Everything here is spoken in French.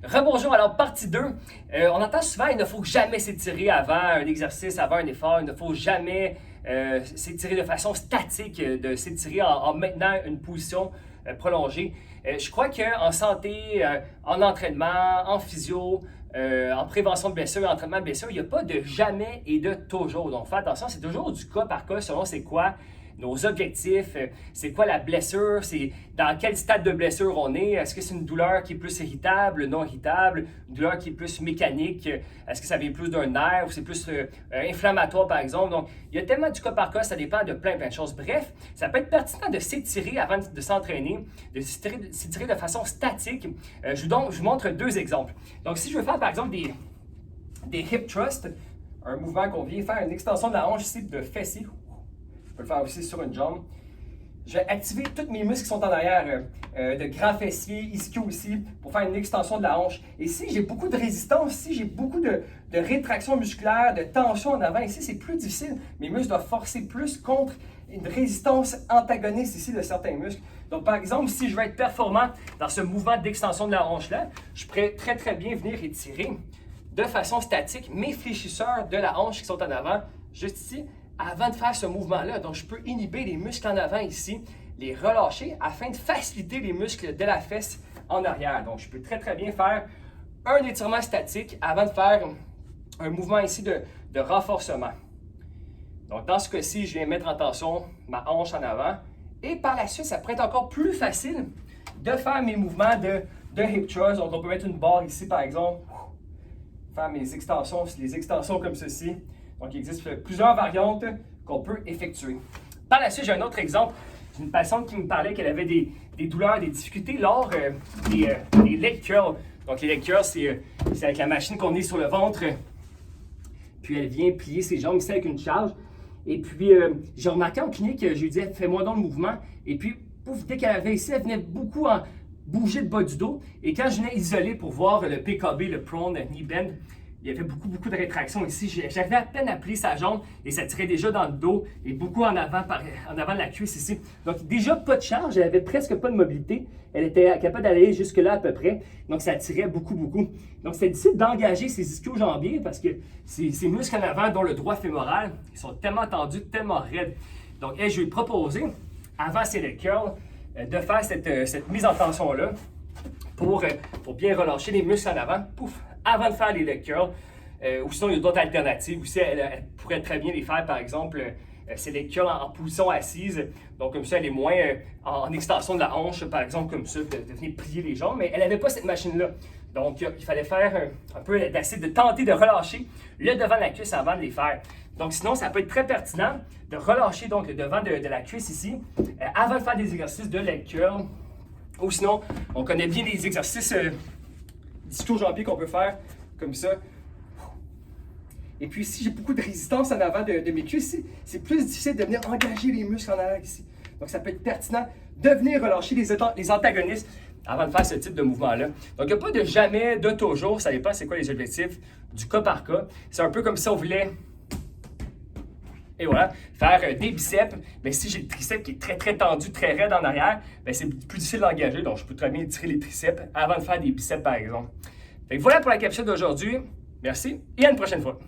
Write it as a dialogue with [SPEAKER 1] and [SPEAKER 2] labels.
[SPEAKER 1] Rebonjour, alors partie 2. On entend souvent il ne faut jamais s'étirer avant un exercice, avant un effort. Il ne faut jamais s'étirer de façon statique, de s'étirer en maintenant une position prolongée. Je crois qu'en santé, en entraînement, en physio, en prévention de blessures, en traitement de blessures, il n'y a pas de jamais et de toujours. Donc, faites attention, c'est toujours du cas par cas selon c'est quoi nos objectifs, c'est quoi la blessure, c'est dans quel stade de blessure on est, est-ce que c'est une douleur qui est plus irritable, non irritable, une douleur qui est plus mécanique, est-ce que ça vient plus d'un nerf ou c'est plus inflammatoire par exemple. Donc, il y a tellement du cas par cas, ça dépend de plein de choses. Bref, ça peut être pertinent de s'étirer avant de s'entraîner, de s'étirer de façon statique. Je vous montre deux exemples. Donc, si je veux faire par exemple des hip thrusts, un mouvement qu'on vient faire, une extension de la hanche ici de fessier. Je peux le faire aussi sur une jambe. Je vais activer tous mes muscles qui sont en arrière, de grands fessiers, ischio aussi, pour faire une extension de la hanche. Et si j'ai beaucoup de résistance, si j'ai beaucoup de rétraction musculaire, de tension en avant, ici c'est plus difficile. Mes muscles doivent forcer plus contre une résistance antagoniste ici de certains muscles. Donc par exemple, si je veux être performant dans ce mouvement d'extension de la hanche-là, je pourrais très bien venir étirer de façon statique mes fléchisseurs de la hanche qui sont en avant, juste ici, avant de faire ce mouvement-là. Donc, je peux inhiber les muscles en avant ici, les relâcher afin de faciliter les muscles de la fesse en arrière. Donc, je peux très bien faire un étirement statique avant de faire un mouvement ici de renforcement. Donc, dans ce cas-ci, je viens mettre en tension ma hanche en avant. Et par la suite, ça pourrait être encore plus facile de faire mes mouvements de hip thrust. Donc, on peut mettre une barre ici, par exemple, faire mes extensions, les extensions comme ceci. Donc, il existe plusieurs variantes qu'on peut effectuer. Par la suite, j'ai un autre exemple d'une patiente qui me parlait qu'elle avait des douleurs, des difficultés lors des leg curls. Donc, les leg curls, c'est avec la machine qu'on est sur le ventre. Puis, elle vient plier ses jambes ici avec une charge. Et puis, j'ai remarqué en clinique, je lui disais, fais-moi donc le mouvement. Et puis, pouf, dès qu'elle avait ici, elle venait beaucoup bouger le bas du dos. Et quand je venais isoler pour voir le PKB, le prone knee bend, il y avait beaucoup de rétraction ici. J'avais à peine à plier sa jambe et ça tirait déjà dans le dos et beaucoup en avant de la cuisse ici. Donc déjà pas de charge, elle avait presque pas de mobilité. Elle était capable d'aller jusque-là à peu près. Donc ça tirait beaucoup. Donc c'est difficile d'engager ses ischio-jambiers parce que ces muscles en avant, dont le droit fémoral, ils sont tellement tendus, tellement raides. Donc je vais lui proposer, avant ses leg curls, de faire cette mise en tension-là pour bien relâcher les muscles en avant. Pouf! Avant de faire les leg curls, ou sinon il y a d'autres alternatives aussi, elle pourrait très bien les faire par exemple, c'est leg curls en position assise, donc comme ça elle est moins en extension de la hanche par exemple comme ça, de venir plier les jambes, mais elle n'avait pas cette machine-là. Donc il fallait faire un peu d'essayer de tenter de relâcher le devant de la cuisse avant de les faire. Donc sinon ça peut être très pertinent de relâcher donc le devant de la cuisse ici, avant de faire des exercices de leg curl, ou sinon on connaît bien les exercices ischio-jambiers qu'on peut faire comme ça. Et puis si j'ai beaucoup de résistance en avant de mes cuisses, c'est plus difficile de venir engager les muscles en arrière ici. Donc ça peut être pertinent de venir relâcher les antagonistes avant de faire ce type de mouvement-là. Donc il n'y a pas de jamais, de toujours, ça dépend c'est quoi les objectifs, du cas par cas. C'est un peu comme si on voulait, et voilà, faire des biceps. Mais si j'ai le triceps qui est très tendu, très raide en arrière, c'est plus difficile d'engager. Donc, je peux très bien étirer les triceps avant de faire des biceps, par exemple. Fait que voilà pour la capsule d'aujourd'hui. Merci et à une prochaine fois.